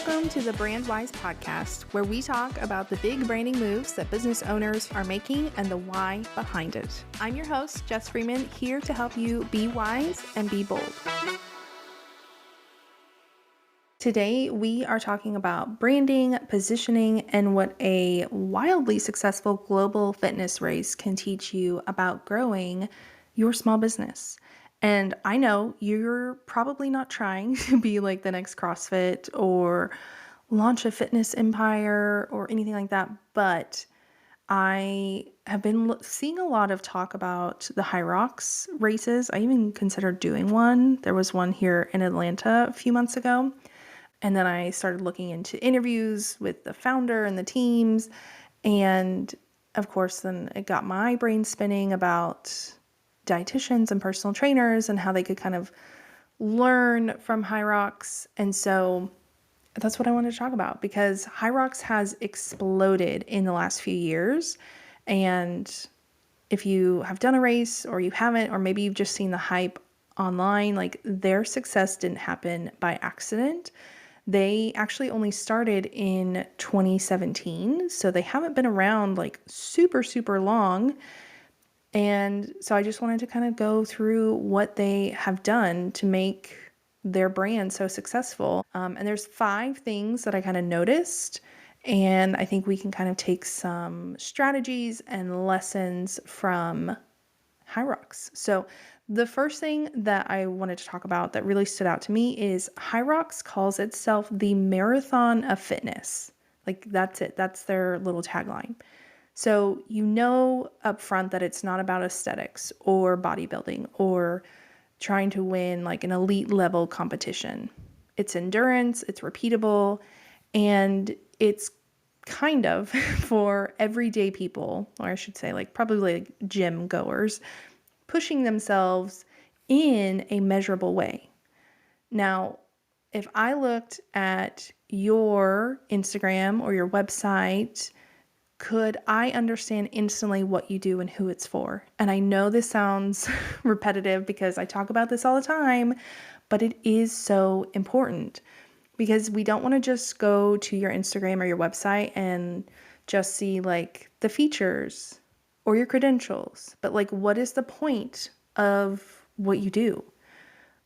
Welcome to the Brand Wise podcast, where we talk about the big branding moves that business owners are making and the why behind it. I'm your host, Jess Freeman, here to help you be wise and be bold. Today, we are talking about branding, positioning, and what a wildly successful global fitness race can teach you about growing your small business. And I know you're probably not trying to be like the next CrossFit or launch a fitness empire or anything like that, but I have been seeing a lot of talk about the Hyrox races. I even considered doing one. There was one here in Atlanta a few months ago. And then I started looking into interviews with the founder and the teams. And of course, then it got my brain spinning about dietitians and personal trainers and how they could kind of learn from Hyrox. And so that's what I wanted to talk about, because Hyrox has exploded in the last few years. And if you have done a race or you haven't, or maybe you've just seen the hype online, like their success didn't happen by accident. They actually only started in 2017, so they haven't been around like super, super long. And so I just wanted to kind of go through what they have done to make their brand so successful. And there's 5 things that I kind of noticed, and I think we can kind of take some strategies and lessons from Hyrox. So the first thing that I wanted to talk about that really stood out to me is Hyrox calls itself the marathon of fitness. Like that's it. That's their little tagline. So you know up front that it's not about aesthetics or bodybuilding or trying to win like an elite level competition. It's endurance, it's repeatable, and it's kind of for everyday people, or I should say like probably like gym goers, pushing themselves in a measurable way. Now, if I looked at your Instagram or your website, could I understand instantly what you do and who it's for? And I know this sounds repetitive because I talk about this all the time, but it is so important, because we don't want to just go to your Instagram or your website and just see like the features or your credentials, but like what is the point of what you do?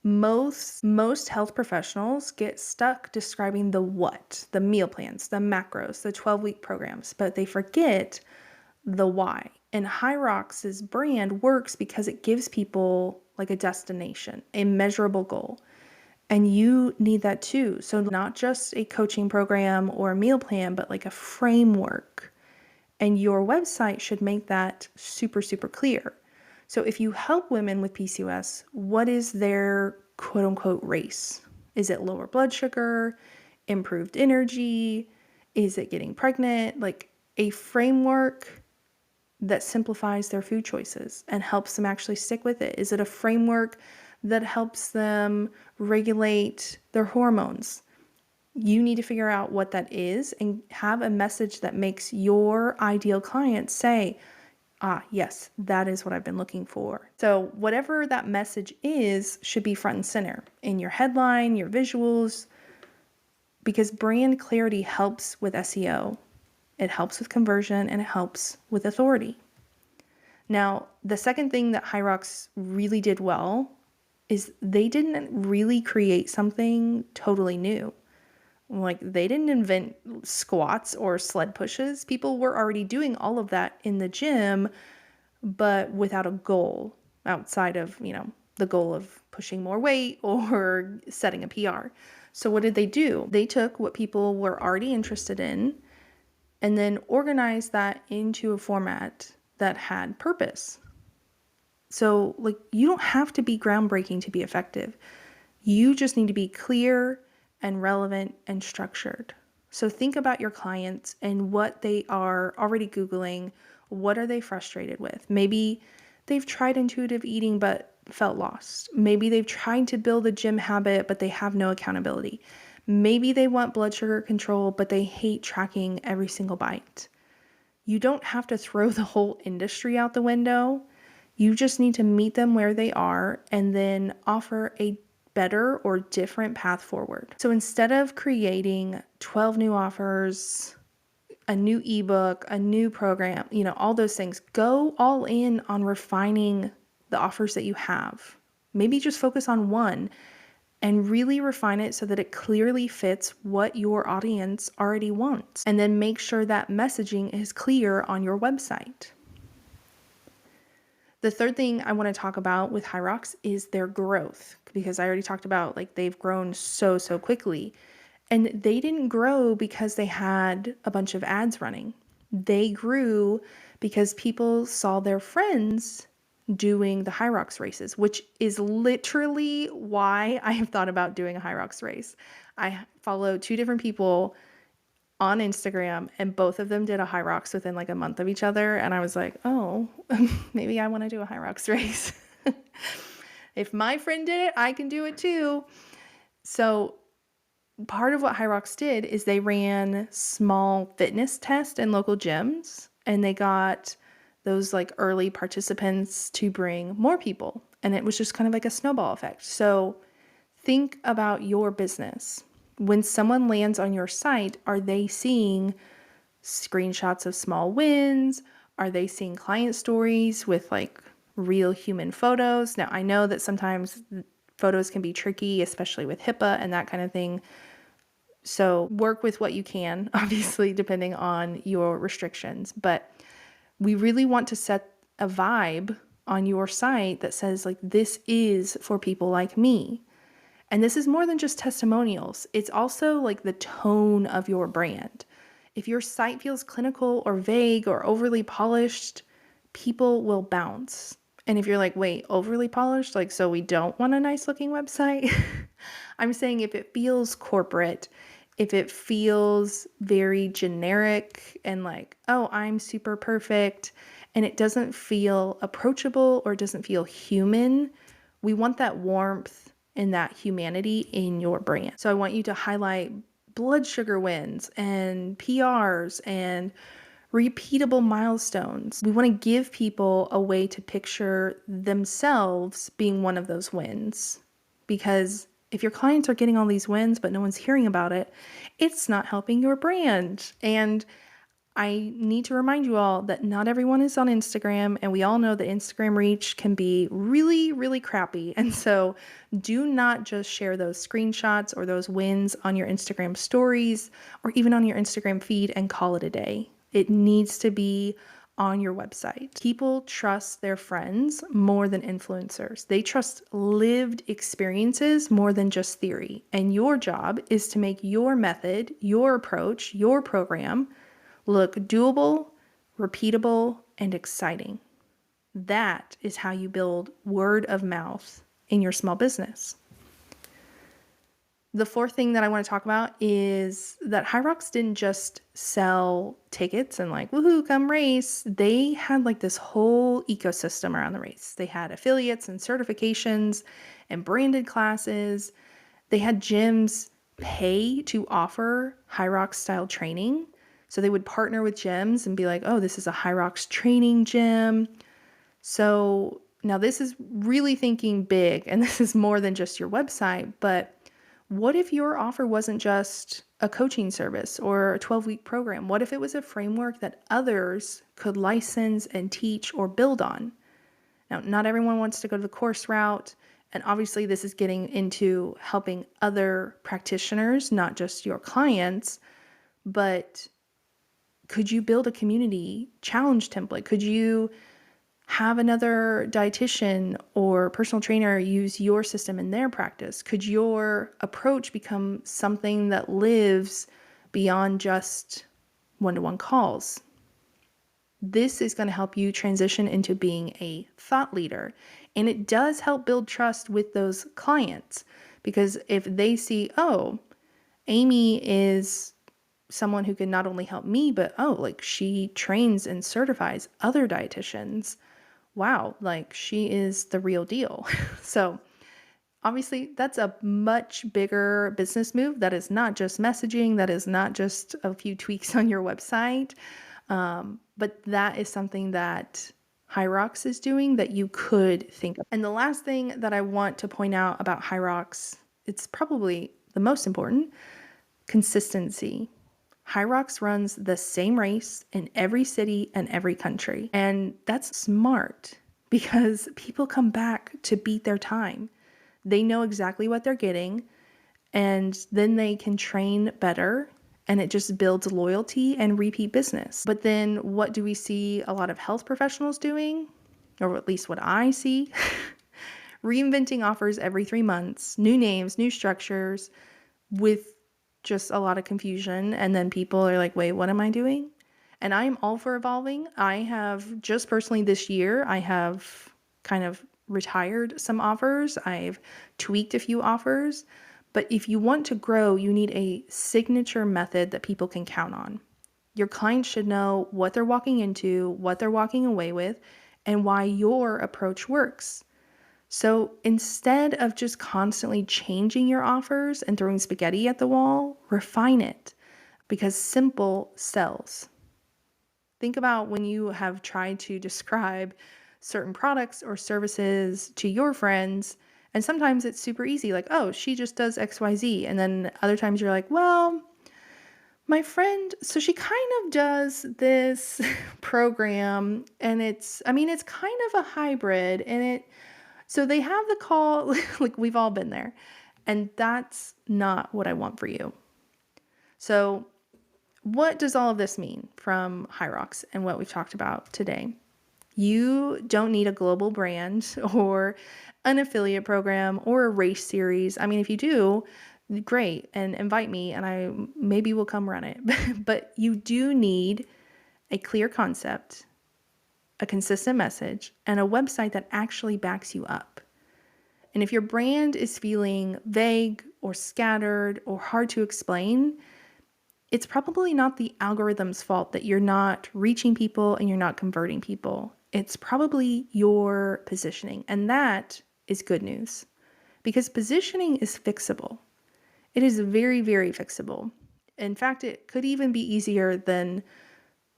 Most health professionals get stuck describing the what, the meal plans, the macros, the 12-week programs, but they forget the why. And Hyrox's brand works because it gives people like a destination, a measurable goal. And you need that too. So not just a coaching program or a meal plan, but like a framework. And your website should make that super, super clear. So if you help women with PCOS, what is their quote unquote race? Is it lower blood sugar, improved energy? Is it getting pregnant? Like a framework that simplifies their food choices and helps them actually stick with it. Is it a framework that helps them regulate their hormones? You need to figure out what that is and have a message that makes your ideal client say, yes, that is what I've been looking for. So whatever that message is should be front and center in your headline, your visuals, because brand clarity helps with SEO. It helps with conversion and it helps with authority. Now, the second thing that Hyrox really did well is they didn't really create something totally new. Like they didn't invent squats or sled pushes. People were already doing all of that in the gym, but without a goal outside of, the goal of pushing more weight or setting a PR. So what did they do? They took what people were already interested in and then organized that into a format that had purpose. So like you don't have to be groundbreaking to be effective. You just need to be clear and relevant and structured. So think about your clients and what they are already Googling. What are they frustrated with? Maybe they've tried intuitive eating but felt lost. Maybe they've tried to build a gym habit but they have no accountability. Maybe they want blood sugar control but they hate tracking every single bite. You don't have to throw the whole industry out the window. You just need to meet them where they are and then offer a better or different path forward. So instead of creating 12 new offers, a new ebook, a new program, all those things, go all in on refining the offers that you have. Maybe just focus on one and really refine it so that it clearly fits what your audience already wants. And then make sure that messaging is clear on your website. The third thing I want to talk about with Hyrox is their growth, because I already talked about they've grown so quickly. And they didn't grow because they had a bunch of ads running. They grew because people saw their friends doing the Hyrox races, which is literally why I have thought about doing a Hyrox race. I follow 2 different people on Instagram, and both of them did a Hyrox within a month of each other. And I was like, oh, maybe I want to do a Hyrox race. If my friend did it, I can do it too. So part of what Hyrox did is they ran small fitness tests in local gyms, and they got those early participants to bring more people. And it was just kind of like a snowball effect. So think about your business. When someone lands on your site, are they seeing screenshots of small wins? Are they seeing client stories with real human photos? Now, I know that sometimes photos can be tricky, especially with HIPAA and that kind of thing. So work with what you can, obviously, depending on your restrictions. But we really want to set a vibe on your site that says this is for people like me. And this is more than just testimonials. It's also the tone of your brand. If your site feels clinical or vague or overly polished, people will bounce. And if you're wait, overly polished? So we don't want a nice looking website? I'm saying if it feels corporate, if it feels very generic and oh, I'm super perfect, and it doesn't feel approachable or doesn't feel human, we want that warmth and that humanity in your brand. So I want you to highlight blood sugar wins and PRs and repeatable milestones. We want to give people a way to picture themselves being one of those wins. Because if your clients are getting all these wins, but no one's hearing about it, it's not helping your brand. And I need to remind you all that not everyone is on Instagram, and we all know that Instagram reach can be really crappy. And so do not just share those screenshots or those wins on your Instagram stories or even on your Instagram feed and call it a day. It needs to be on your website. People trust their friends more than influencers. They trust lived experiences more than just theory. And your job is to make your method, your approach, your program look doable, repeatable, and exciting. That is how you build word of mouth in your small business. The fourth thing that I want to talk about is that Hyrox didn't just sell tickets and woohoo, come race. They had this whole ecosystem around the race. They had affiliates and certifications and branded classes. They had gyms pay to offer Hyrox style training. So they would partner with gyms and be oh, this is a Hyrox training gym. So now this is really thinking big, and this is more than just your website, but what if your offer wasn't just a coaching service or a 12-week program? What if it was a framework that others could license and teach or build on? Now, not everyone wants to go to the course route. And obviously this is getting into helping other practitioners, not just your clients, but could you build a community challenge template? Could you have another dietitian or personal trainer use your system in their practice? Could your approach become something that lives beyond just one-to-one calls? This is going to help you transition into being a thought leader. And it does help build trust with those clients, because if they see, oh, Amy is someone who can not only help me, but she trains and certifies other dietitians. Wow, she is the real deal. So obviously that's a much bigger business move. That is not just messaging. That is not just a few tweaks on your website. But that is something that Hyrox is doing that you could think of. And the last thing that I want to point out about Hyrox, it's probably the most important, consistency. Hyrox runs the same race in every city and every country. And that's smart because people come back to beat their time. They know exactly what they're getting, and then they can train better, and it just builds loyalty and repeat business. But then what do we see a lot of health professionals doing? Or at least what I see? Reinventing offers every 3 months, new names, new structures, with just a lot of confusion. And then people are like, wait, what am I doing? And I am all for evolving. I have just personally this year, I have kind of retired some offers. I've tweaked a few offers. But if you want to grow, you need a signature method that people can count on. Your clients should know what they're walking into, what they're walking away with, and why your approach works. So instead of just constantly changing your offers and throwing spaghetti at the wall, refine it, because simple sells. Think about when you have tried to describe certain products or services to your friends, and sometimes it's super easy, like, oh, she just does XYZ. And then other times you're like, well, my friend, so she kind of does this program, and it's kind of a hybrid, and so they have the call, like we've all been there, and that's not what I want for you. So what does all of this mean from Hyrox and what we've talked about today? You don't need a global brand or an affiliate program or a race series. I mean, if you do, great, and invite me and I maybe will come run it. But you do need a clear concept, a consistent message, and a website that actually backs you up. And if your brand is feeling vague or scattered or hard to explain, it's probably not the algorithm's fault that you're not reaching people and you're not converting people. It's probably your positioning. And that is good news, because positioning is fixable. It is very, very fixable. In fact, it could even be easier than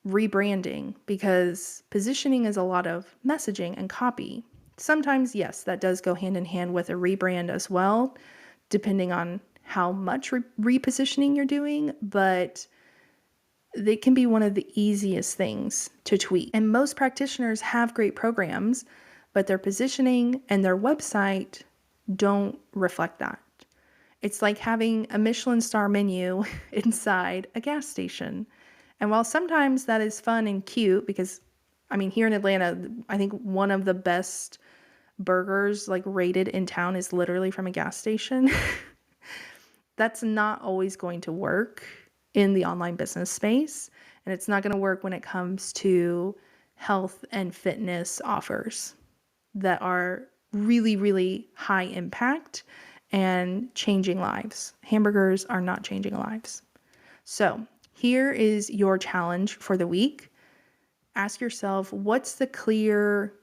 rebranding, because positioning is a lot of messaging and copy. Sometimes, yes, that does go hand in hand with a rebrand as well, depending on how much repositioning you're doing, but they can be one of the easiest things to tweak. And most practitioners have great programs, but their positioning and their website don't reflect that. It's like having a Michelin star menu inside a gas station. And while sometimes that is fun and cute, because here in Atlanta, I think one of the best burgers like rated in town is literally from a gas station. That's not always going to work in the online business space. And it's not going to work when it comes to health and fitness offers that are really, really high impact and changing lives. Hamburgers are not changing lives. So here is your challenge for the week. Ask yourself, what's the clear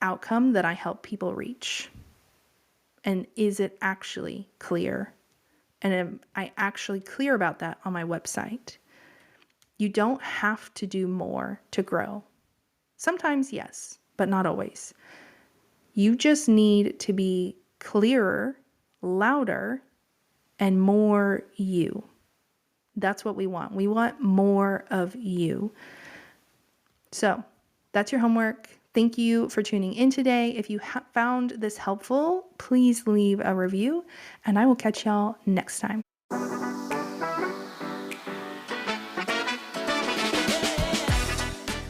outcome that I help people reach? And is it actually clear? And am I actually clear about that on my website? You don't have to do more to grow. Sometimes, yes, but not always. You just need to be clearer, louder, and more you. That's what we want. We want more of you. So that's your homework. Thank you for tuning in today. If you found this helpful, please leave a review, and I will catch y'all next time.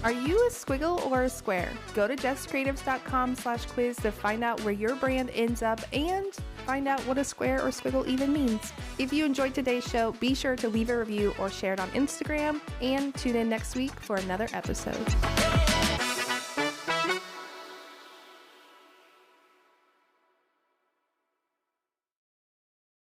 Are you a squiggle or a square? Go to jesscreatives.com/quiz to find out where your brand ends up and find out what a square or squiggle even means. If you enjoyed today's show, be sure to leave a review or share it on Instagram, and tune in next week for another episode.